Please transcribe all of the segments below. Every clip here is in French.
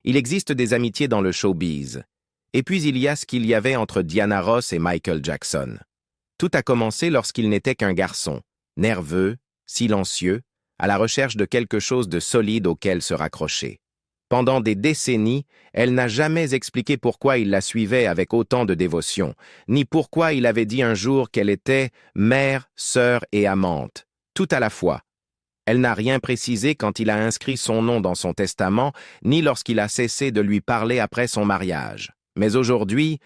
Il existe des amitiés dans le showbiz. Et puis il y a ce qu'il y avait entre Diana Ross et Michael Jackson. Tout a commencé lorsqu'il n'était qu'un garçon, nerveux, silencieux, à la recherche de quelque chose de solide auquel se raccrocher. Pendant des décennies, elle n'a jamais expliqué pourquoi il la suivait avec autant de dévotion, ni pourquoi il avait dit un jour qu'elle était mère, sœur et amante, tout à la fois. Elle n'a rien précisé quand il a inscrit son nom dans son testament, ni lorsqu'il a cessé de lui parler après son mariage. Mais aujourd'hui,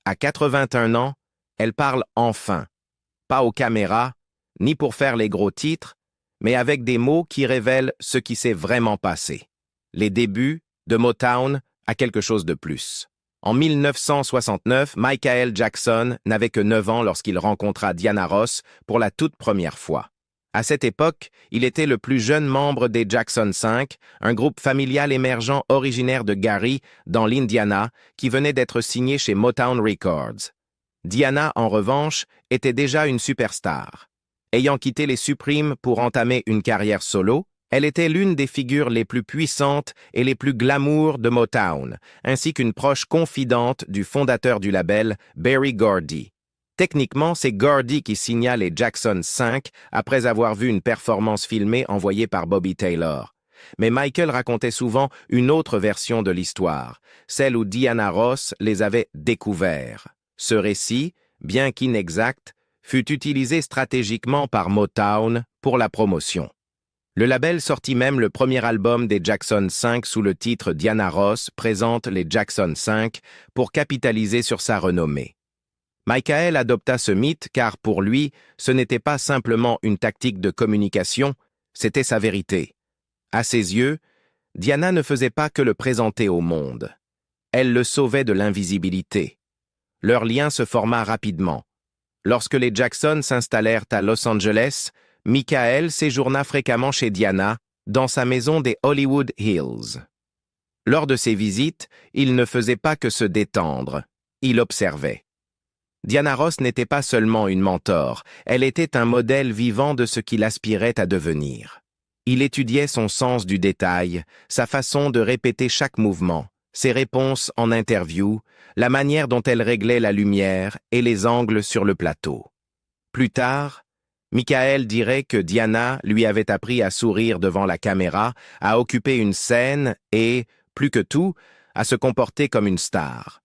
à 81 ans, elle parle enfin, pas aux caméras, ni pour faire les gros titres, mais avec des mots qui révèlent ce qui s'est vraiment passé. Les débuts de Motown à quelque chose de plus. En 1969, Michael Jackson n'avait que 9 ans lorsqu'il rencontra Diana Ross pour la toute première fois. À cette époque, il était le plus jeune membre des Jackson 5, un groupe familial émergent originaire de Gary, dans l'Indiana, qui venait d'être signé chez Motown Records. Diana, en revanche, était déjà une superstar. Ayant quitté les Supremes pour entamer une carrière solo, elle était l'une des figures les plus puissantes et les plus glamour de Motown, ainsi qu'une proche confidente du fondateur du label, Berry Gordy. Techniquement, c'est Gordy qui signa les Jackson 5 après avoir vu une performance filmée envoyée par Bobby Taylor. Mais Michael racontait souvent une autre version de l'histoire, celle où Diana Ross les avait découverts. Ce récit, bien qu'inexact, fut utilisé stratégiquement par Motown pour la promotion. Le label sortit même le premier album des Jackson 5 sous le titre Diana Ross présente les Jackson 5 pour capitaliser sur sa renommée. Michael adopta ce mythe car pour lui, ce n'était pas simplement une tactique de communication, c'était sa vérité. À ses yeux, Diana ne faisait pas que le présenter au monde. Elle le sauvait de l'invisibilité. Leur lien se forma rapidement. Lorsque les Jackson s'installèrent à Los Angeles, Michael séjourna fréquemment chez Diana, dans sa maison des Hollywood Hills. Lors de ses visites, il ne faisait pas que se détendre, il observait. Diana Ross n'était pas seulement une mentor, elle était un modèle vivant de ce qu'il aspirait à devenir. Il étudiait son sens du détail, sa façon de répéter chaque mouvement, ses réponses en interview, la manière dont elle réglait la lumière et les angles sur le plateau. Plus tard, Michael dirait que Diana lui avait appris à sourire devant la caméra, à occuper une scène et, plus que tout, à se comporter comme une star.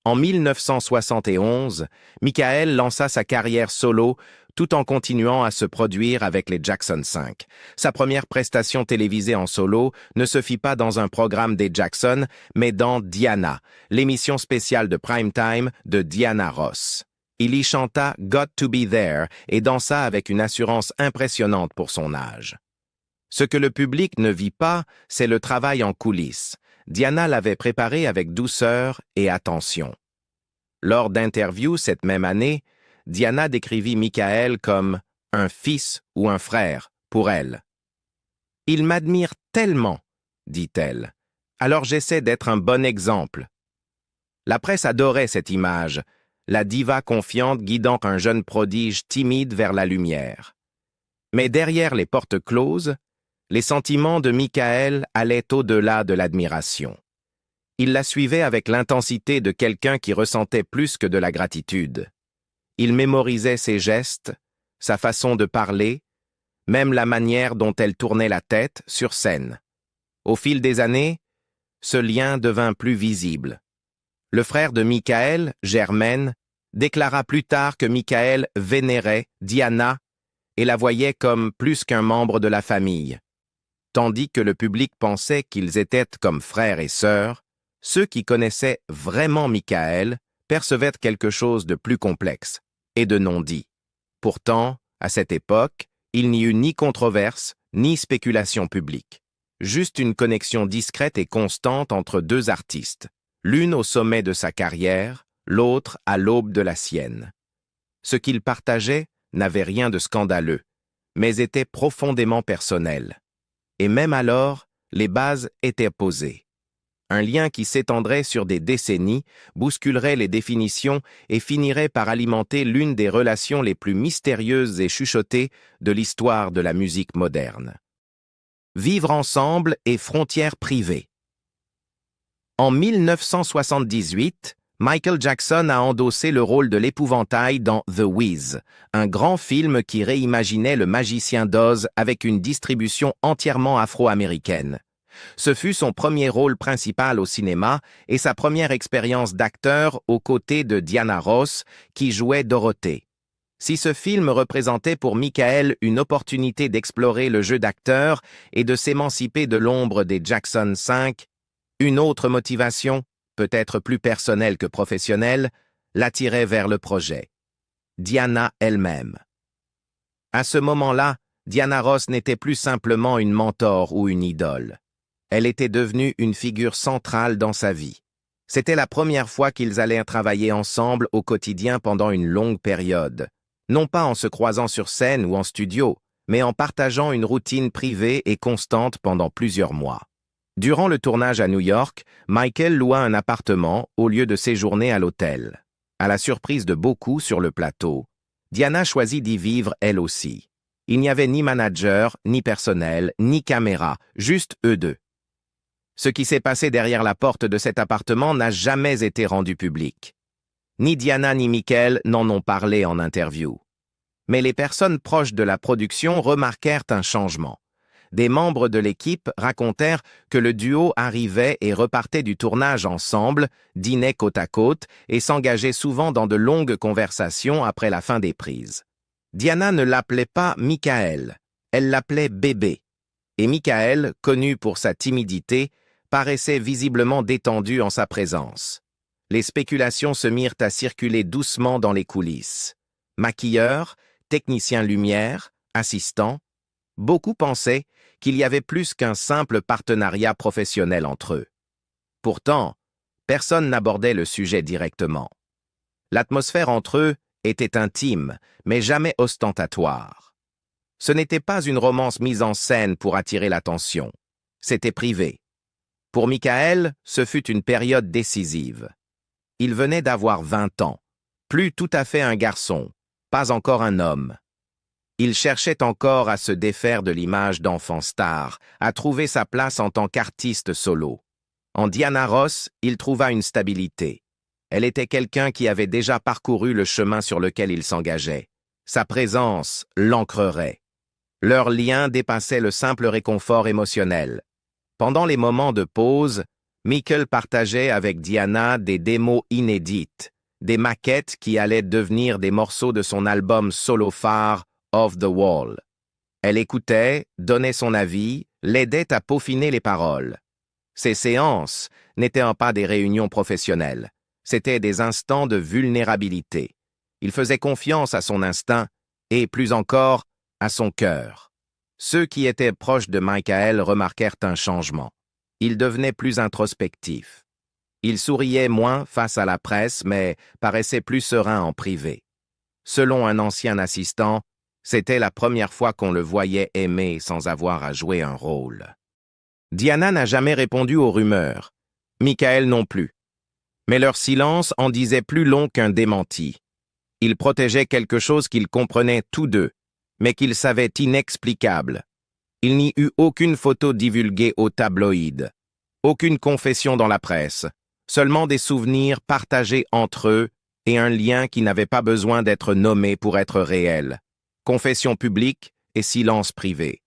En 1971, Michael lança sa carrière solo tout en continuant à se produire avec les Jackson 5. Sa première prestation télévisée en solo ne se fit pas dans un programme des Jackson, mais dans Diana, l'émission spéciale de prime time de Diana Ross. Il y chanta Got to Be There et dansa avec une assurance impressionnante pour son âge. Ce que le public ne vit pas, c'est le travail en coulisses. Diana l'avait préparé avec douceur et attention. Lors d'interviews cette même année, Diana décrivit Michael comme un fils ou un frère pour elle. « Il m'admire tellement, dit-elle, alors j'essaie d'être un bon exemple. » La presse adorait cette image, la diva confiante guidant un jeune prodige timide vers la lumière. Mais derrière les portes closes, les sentiments de Michael allaient au-delà de l'admiration. Il la suivait avec l'intensité de quelqu'un qui ressentait plus que de la gratitude. Il mémorisait ses gestes, sa façon de parler, même la manière dont elle tournait la tête sur scène. Au fil des années, ce lien devint plus visible. Le frère de Michael, Jermaine, déclara plus tard que Michael vénérait Diana et la voyait comme plus qu'un membre de la famille. Tandis que le public pensait qu'ils étaient comme frères et sœurs, ceux qui connaissaient vraiment Michael percevaient quelque chose de plus complexe et de non dit. Pourtant, à cette époque, il n'y eut ni controverse, ni spéculation publique. Juste une connexion discrète et constante entre deux artistes, l'une au sommet de sa carrière, l'autre à l'aube de la sienne. Ce qu'ils partageaient n'avait rien de scandaleux, mais était profondément personnel. Et même alors, les bases étaient posées. Un lien qui s'étendrait sur des décennies, bousculerait les définitions et finirait par alimenter l'une des relations les plus mystérieuses et chuchotées de l'histoire de la musique moderne. Vivre ensemble et frontières privées. En 1978, Michael Jackson a endossé le rôle de l'épouvantail dans The Wiz, un grand film qui réimaginait le magicien d'Oz avec une distribution entièrement afro-américaine. Ce fut son premier rôle principal au cinéma et sa première expérience d'acteur aux côtés de Diana Ross, qui jouait Dorothée. Si ce film représentait pour Michael une opportunité d'explorer le jeu d'acteur et de s'émanciper de l'ombre des Jackson 5, une autre motivation, peut-être plus personnelle que professionnelle, l'attirait vers le projet. Diana elle-même. À ce moment-là, Diana Ross n'était plus simplement une mentor ou une idole. Elle était devenue une figure centrale dans sa vie. C'était la première fois qu'ils allaient travailler ensemble au quotidien pendant une longue période. Non pas en se croisant sur scène ou en studio, mais en partageant une routine privée et constante pendant plusieurs mois. Durant le tournage à New York, Michael loua un appartement au lieu de séjourner à l'hôtel. À la surprise de beaucoup sur le plateau, Diana choisit d'y vivre elle aussi. Il n'y avait ni manager, ni personnel, ni caméra, juste eux deux. Ce qui s'est passé derrière la porte de cet appartement n'a jamais été rendu public. Ni Diana ni Michael n'en ont parlé en interview. Mais les personnes proches de la production remarquèrent un changement. Des membres de l'équipe racontèrent que le duo arrivait et repartait du tournage ensemble, dînait côte à côte et s'engageait souvent dans de longues conversations après la fin des prises. Diana ne l'appelait pas Michael, elle l'appelait bébé. Et Michael, connu pour sa timidité, paraissait visiblement détendu en sa présence. Les spéculations se mirent à circuler doucement dans les coulisses. Maquilleurs, techniciens lumière, assistants, beaucoup pensaient qu'il y avait plus qu'un simple partenariat professionnel entre eux. Pourtant, personne n'abordait le sujet directement. L'atmosphère entre eux était intime, mais jamais ostentatoire. Ce n'était pas une romance mise en scène pour attirer l'attention. C'était privé. Pour Michael, ce fut une période décisive. Il venait d'avoir 20 ans, plus tout à fait un garçon, pas encore un homme. Il cherchait encore à se défaire de l'image d'enfant star, à trouver sa place en tant qu'artiste solo. En Diana Ross, il trouva une stabilité. Elle était quelqu'un qui avait déjà parcouru le chemin sur lequel il s'engageait. Sa présence l'ancrerait. Leur lien dépassait le simple réconfort émotionnel. Pendant les moments de pause, Michael partageait avec Diana des démos inédites, des maquettes qui allaient devenir des morceaux de son album solo phare, Off the Wall. Elle écoutait, donnait son avis, l'aidait à peaufiner les paroles. Ces séances n'étaient pas des réunions professionnelles, c'étaient des instants de vulnérabilité. Il faisait confiance à son instinct et, plus encore, à son cœur. Ceux qui étaient proches de Michael remarquèrent un changement. Il devenait plus introspectif. Il souriait moins face à la presse, mais paraissait plus serein en privé. Selon un ancien assistant, c'était la première fois qu'on le voyait aimer sans avoir à jouer un rôle. Diana n'a jamais répondu aux rumeurs. Michael non plus. Mais leur silence en disait plus long qu'un démenti. Ils protégeaient quelque chose qu'ils comprenaient tous deux, mais qu'ils savaient inexplicable. Il n'y eut aucune photo divulguée aux tabloïds, aucune confession dans la presse, seulement des souvenirs partagés entre eux et un lien qui n'avait pas besoin d'être nommé pour être réel. Confession publique et silence privé.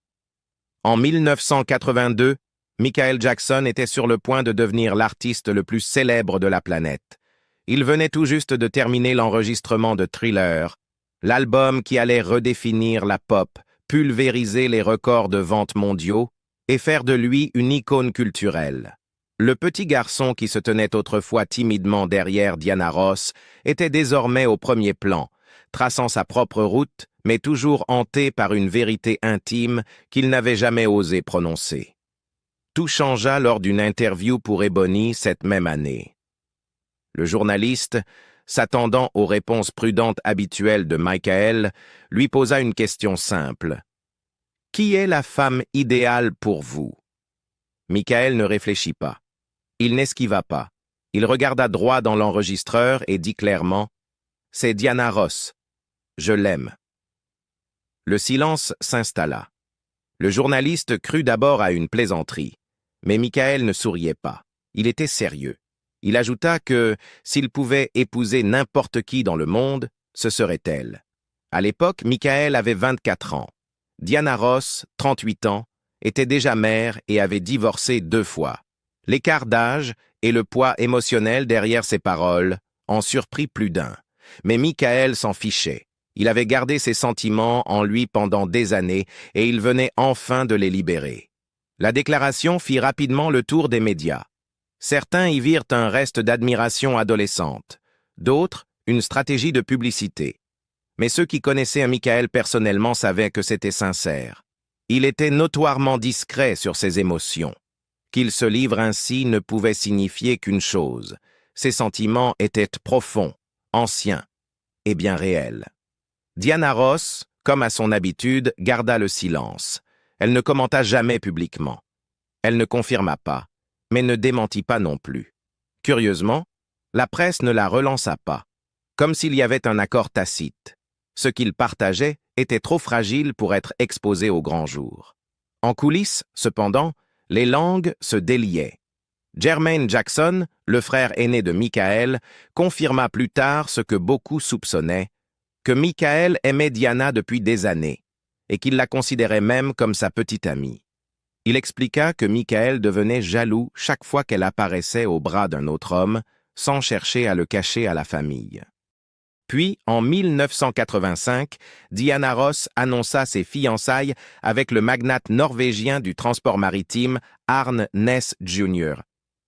En 1982, Michael Jackson était sur le point de devenir l'artiste le plus célèbre de la planète. Il venait tout juste de terminer l'enregistrement de Thriller, l'album qui allait redéfinir la pop, pulvériser les records de ventes mondiaux et faire de lui une icône culturelle. Le petit garçon qui se tenait autrefois timidement derrière Diana Ross était désormais au premier plan, traçant sa propre route, mais toujours hanté par une vérité intime qu'il n'avait jamais osé prononcer. Tout changea lors d'une interview pour Ebony cette même année. Le journaliste, s'attendant aux réponses prudentes habituelles de Michael, lui posa une question simple. « Qui est la femme idéale pour vous ?» Michael ne réfléchit pas. Il n'esquiva pas. Il regarda droit dans l'enregistreur et dit clairement « C'est Diana Ross. Je l'aime. » Le silence s'installa. Le journaliste crut d'abord à une plaisanterie, mais Michael ne souriait pas. Il était sérieux. Il ajouta que, s'il pouvait épouser n'importe qui dans le monde, ce serait elle. À l'époque, Michael avait 24 ans. Diana Ross, 38 ans, était déjà mère et avait divorcé 2 fois. L'écart d'âge et le poids émotionnel derrière ses paroles en surprit plus d'un. Mais Michael s'en fichait. Il avait gardé ses sentiments en lui pendant des années et il venait enfin de les libérer. La déclaration fit rapidement le tour des médias. Certains y virent un reste d'admiration adolescente, d'autres une stratégie de publicité. Mais ceux qui connaissaient Michael personnellement savaient que c'était sincère. Il était notoirement discret sur ses émotions. Qu'il se livre ainsi ne pouvait signifier qu'une chose. Ses sentiments étaient profonds, anciens et bien réels. Diana Ross, comme à son habitude, garda le silence. Elle ne commenta jamais publiquement. Elle ne confirma pas, mais ne démentit pas non plus. Curieusement, la presse ne la relança pas, comme s'il y avait un accord tacite. Ce qu'ils partageaient était trop fragile pour être exposé au grand jour. En coulisses, cependant, les langues se déliaient. Jermaine Jackson, le frère aîné de Michael, confirma plus tard ce que beaucoup soupçonnaient, que Michael aimait Diana depuis des années, et qu'il la considérait même comme sa petite amie. Il expliqua que Michael devenait jaloux chaque fois qu'elle apparaissait au bras d'un autre homme, sans chercher à le cacher à la famille. Puis, en 1985, Diana Ross annonça ses fiançailles avec le magnate norvégien du transport maritime Arne Næss Jr.,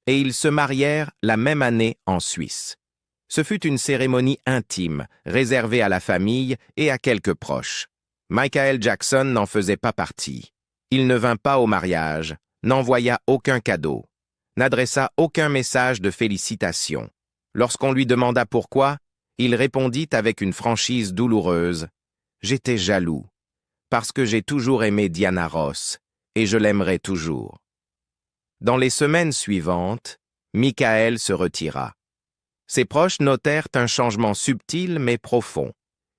et ils se marièrent la même année en Suisse. Ce fut une cérémonie intime, réservée à la famille et à quelques proches. Michael Jackson n'en faisait pas partie. Il ne vint pas au mariage, n'envoya aucun cadeau, n'adressa aucun message de félicitations. Lorsqu'on lui demanda pourquoi, il répondit avec une franchise douloureuse « J'étais jaloux, parce que j'ai toujours aimé Diana Ross, et je l'aimerai toujours. » Dans les semaines suivantes, Michael se retira. Ses proches notèrent un changement subtil mais profond.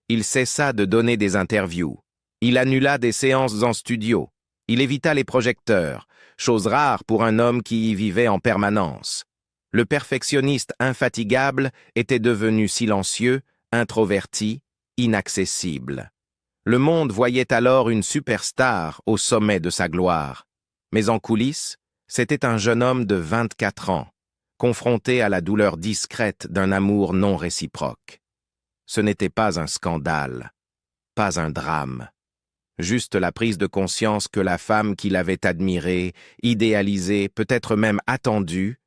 Il cessa de donner des interviews. Il annula des séances en studio. Il évita les projecteurs, chose rare pour un homme qui y vivait en permanence. Le perfectionniste infatigable était devenu silencieux, introverti, inaccessible. Le monde voyait alors une superstar au sommet de sa gloire. Mais en coulisses, c'était un jeune homme de 24 ans, confronté à la douleur discrète d'un amour non réciproque. Ce n'était pas un scandale, pas un drame. Juste la prise de conscience que la femme qu'il avait admirée, idéalisée, peut-être même attendue,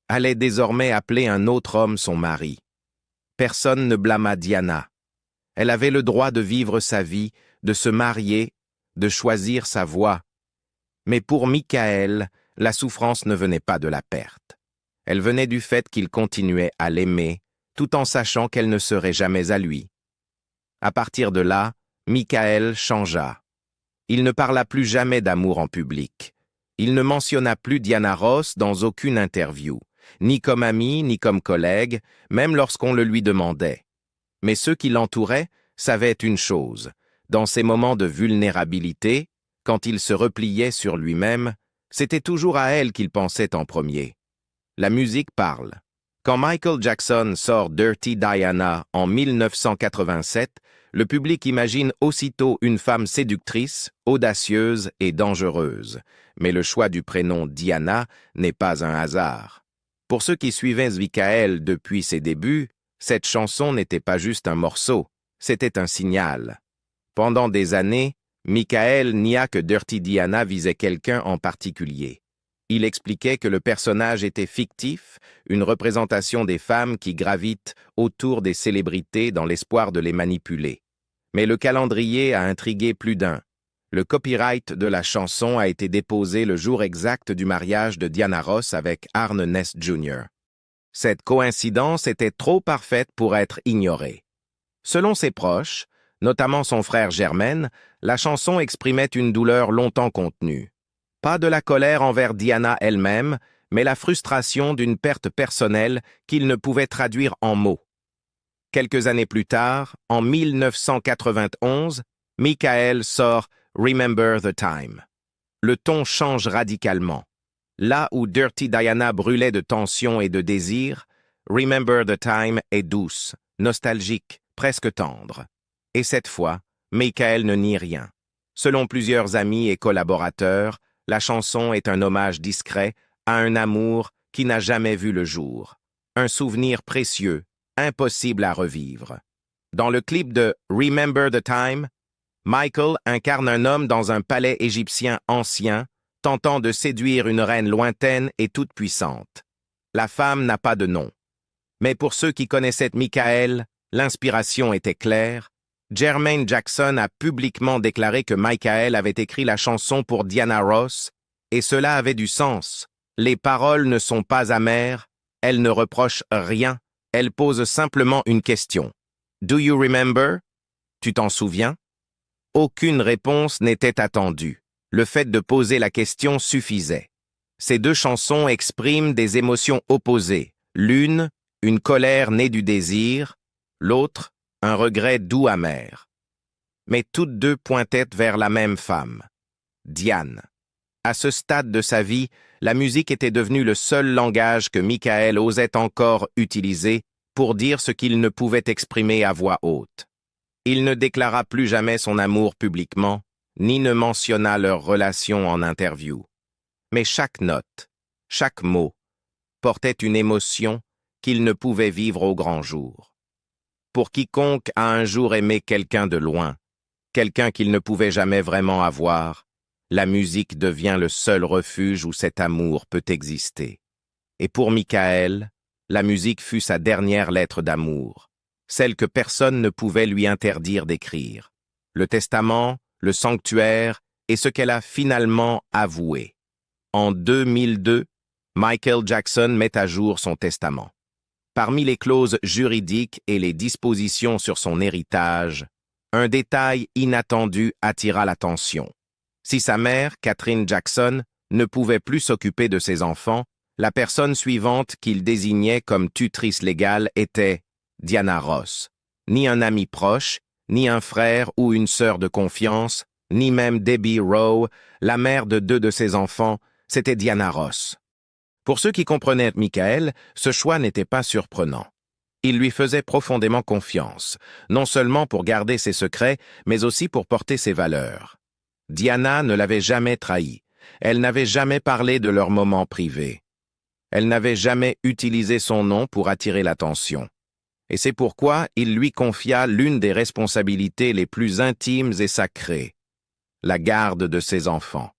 allait désormais appeler un autre homme son mari. Personne ne blâma Diana. Elle avait le droit de vivre sa vie, de se marier, de choisir sa voie. Mais pour Michael, la souffrance ne venait pas de la perte. Elle venait du fait qu'il continuait à l'aimer, tout en sachant qu'elle ne serait jamais à lui. À partir de là, Michael changea. Il ne parla plus jamais d'amour en public. Il ne mentionna plus Diana Ross dans aucune interview, ni comme ami, ni comme collègue, même lorsqu'on le lui demandait. Mais ceux qui l'entouraient savaient une chose. Dans ces moments de vulnérabilité, quand il se repliait sur lui-même, c'était toujours à elle qu'il pensait en premier. La musique parle. Quand Michael Jackson sort Dirty Diana en 1987, le public imagine aussitôt une femme séductrice, audacieuse et dangereuse. Mais le choix du prénom Diana n'est pas un hasard. Pour ceux qui suivaient Michael depuis ses débuts, cette chanson n'était pas juste un morceau, c'était un signal. Pendant des années, Michael nia que Dirty Diana visait quelqu'un en particulier. Il expliquait que le personnage était fictif, une représentation des femmes qui gravitent autour des célébrités dans l'espoir de les manipuler. Mais le calendrier a intrigué plus d'un. Le copyright de la chanson a été déposé le jour exact du mariage de Diana Ross avec Arne Næss Jr. Cette coïncidence était trop parfaite pour être ignorée. Selon ses proches, notamment son frère Jermaine, la chanson exprimait une douleur longtemps contenue. Pas de la colère envers Diana elle-même, mais la frustration d'une perte personnelle qu'il ne pouvait traduire en mots. Quelques années plus tard, en 1991, Michael sort Remember the Time. Le ton change radicalement. Là où Dirty Diana brûlait de tension et de désir, Remember the Time est douce, nostalgique, presque tendre. Et cette fois, Michael ne nie rien. Selon plusieurs amis et collaborateurs, la chanson est un hommage discret à un amour qui n'a jamais vu le jour. Un souvenir précieux, impossible à revivre. Dans le clip de Remember the Time, Michael incarne un homme dans un palais égyptien ancien, tentant de séduire une reine lointaine et toute puissante. La femme n'a pas de nom. Mais pour ceux qui connaissaient Michael, l'inspiration était claire. Jermaine Jackson a publiquement déclaré que Michael avait écrit la chanson pour Diana Ross, et cela avait du sens. Les paroles ne sont pas amères, elles ne reprochent rien, elles posent simplement une question. Do you remember? Tu t'en souviens? Aucune réponse n'était attendue. Le fait de poser la question suffisait. Ces deux chansons expriment des émotions opposées. L'une, une colère née du désir, l'autre, un regret doux amer. Mais toutes deux pointaient vers la même femme, Diane. À ce stade de sa vie, la musique était devenue le seul langage que Michael osait encore utiliser pour dire ce qu'il ne pouvait exprimer à voix haute. Il ne déclara plus jamais son amour publiquement, ni ne mentionna leur relation en interview. Mais chaque note, chaque mot, portait une émotion qu'il ne pouvait vivre au grand jour. Pour quiconque a un jour aimé quelqu'un de loin, quelqu'un qu'il ne pouvait jamais vraiment avoir, la musique devient le seul refuge où cet amour peut exister. Et pour Michael, la musique fut sa dernière lettre d'amour, celle que personne ne pouvait lui interdire d'écrire. Le testament, le sanctuaire et ce qu'elle a finalement avoué. En 2002, Michael Jackson met à jour son testament. Parmi les clauses juridiques et les dispositions sur son héritage, un détail inattendu attira l'attention. Si sa mère, Catherine Jackson, ne pouvait plus s'occuper de ses enfants, la personne suivante qu'il désignait comme tutrice légale était Diana Ross. Ni un ami proche, ni un frère ou une sœur de confiance, ni même Debbie Rowe, la mère de deux de ses enfants, c'était Diana Ross. Pour ceux qui comprenaient Michael, ce choix n'était pas surprenant. Il lui faisait profondément confiance, non seulement pour garder ses secrets, mais aussi pour porter ses valeurs. Diana ne l'avait jamais trahi. Elle n'avait jamais parlé de leurs moments privés. Elle n'avait jamais utilisé son nom pour attirer l'attention. Et c'est pourquoi il lui confia l'une des responsabilités les plus intimes et sacrées, la garde de ses enfants.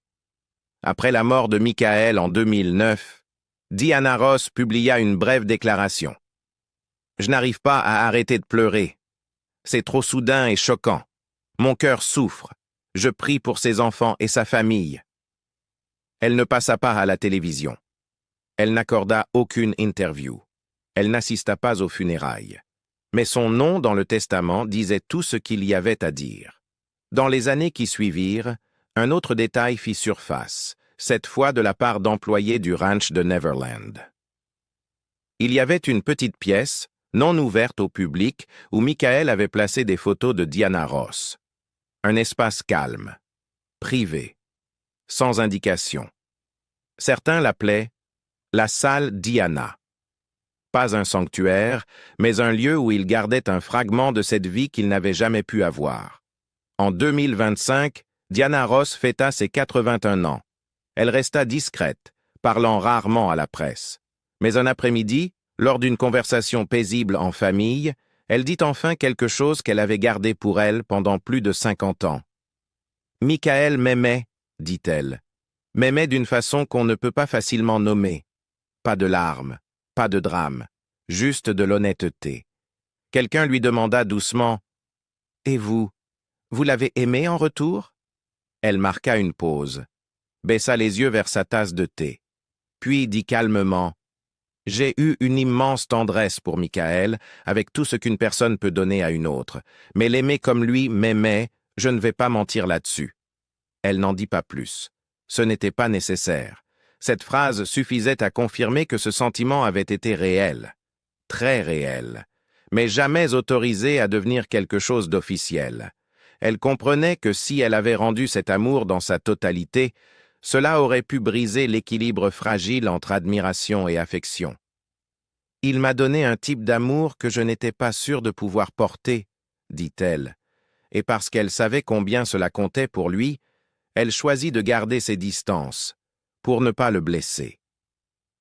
Après la mort de Michael en 2009, Diana Ross publia une brève déclaration. « Je n'arrive pas à arrêter de pleurer. C'est trop soudain et choquant. Mon cœur souffre. Je prie pour ses enfants et sa famille. » Elle ne passa pas à la télévision. Elle n'accorda aucune interview. Elle n'assista pas aux funérailles. Mais son nom dans le testament disait tout ce qu'il y avait à dire. Dans les années qui suivirent, un autre détail fit surface, cette fois de la part d'employés du ranch de Neverland. Il y avait une petite pièce, non ouverte au public, où Michael avait placé des photos de Diana Ross. Un espace calme, privé, sans indication. Certains l'appelaient la salle Diana. Pas un sanctuaire, mais un lieu où il gardait un fragment de cette vie qu'il n'avait jamais pu avoir. En 2025, Diana Ross fêta ses 81 ans. Elle resta discrète, parlant rarement à la presse. Mais un après-midi, lors d'une conversation paisible en famille, elle dit enfin quelque chose qu'elle avait gardé pour elle pendant plus de 50 ans. « Michael m'aimait, dit-elle. M'aimait d'une façon qu'on ne peut pas facilement nommer. Pas de larmes, pas de drame, juste de l'honnêteté. » Quelqu'un lui demanda doucement « Et vous, vous l'avez aimé en retour ?» Elle marqua une pause, baissa les yeux vers sa tasse de thé, puis dit calmement « J'ai eu une immense tendresse pour Michael, avec tout ce qu'une personne peut donner à une autre, mais l'aimer comme lui m'aimait, je ne vais pas mentir là-dessus. » Elle n'en dit pas plus. Ce n'était pas nécessaire. Cette phrase suffisait à confirmer que ce sentiment avait été réel, très réel, mais jamais autorisé à devenir quelque chose d'officiel. Elle comprenait que si elle avait rendu cet amour dans sa totalité, cela aurait pu briser l'équilibre fragile entre admiration et affection. Il m'a donné un type d'amour que je n'étais pas sûre de pouvoir porter, dit-elle, et parce qu'elle savait combien cela comptait pour lui, elle choisit de garder ses distances, pour ne pas le blesser.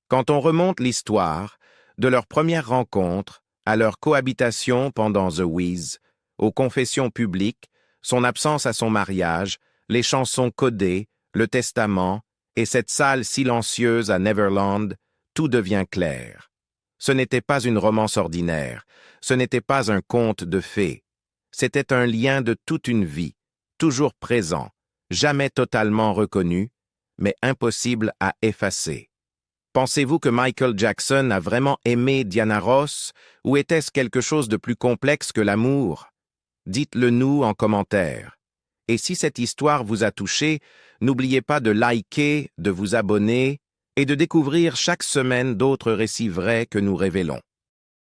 Quand on remonte l'histoire, de leur première rencontre, à leur cohabitation pendant The Wiz, aux confessions publiques, son absence à son mariage, les chansons codées, le testament et cette salle silencieuse à Neverland, tout devient clair. Ce n'était pas une romance ordinaire, ce n'était pas un conte de fées, c'était un lien de toute une vie, toujours présent, jamais totalement reconnu, mais impossible à effacer. Pensez-vous que Michael Jackson a vraiment aimé Diana Ross, ou était-ce quelque chose de plus complexe que l'amour? Dites-le nous en commentaire. Et si cette histoire vous a touché, n'oubliez pas de liker, de vous abonner et de découvrir chaque semaine d'autres récits vrais que nous révélons.